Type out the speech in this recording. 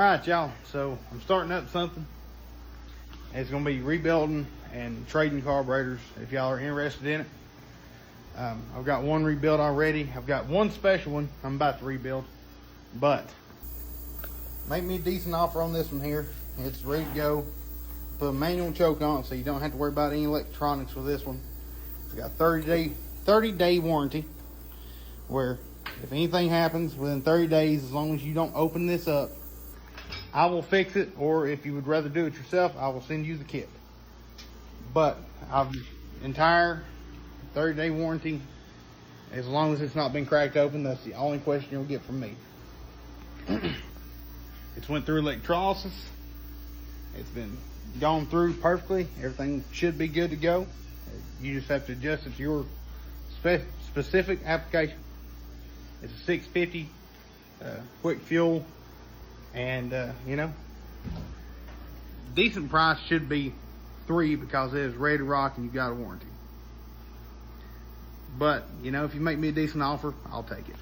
Alright y'all, so I'm starting up something. It's going to be rebuilding and trading carburetors if y'all are interested in it. I've got one rebuild already. I've got one special one I'm about to rebuild, but make me a decent offer on this one here. It's ready to go. Put a manual choke on it so you don't have to worry about any electronics with this one. It's got 30-day warranty, where if anything happens within 30 days, as long as you don't open this up, I will fix it, or if you would rather do it yourself, I will send you the kit. But I've entire 30-day warranty, as long as it's not been cracked open. That's the only question you'll get from me. It's went through electrolysis. It's been gone through perfectly. Everything should be good to go. You just have to adjust it to your specific application. It's a 650 quick fuel, and you know, decent price should be $3 because it is ready to rock and you got a warranty. But you know, if you make me a decent offer, I'll take it.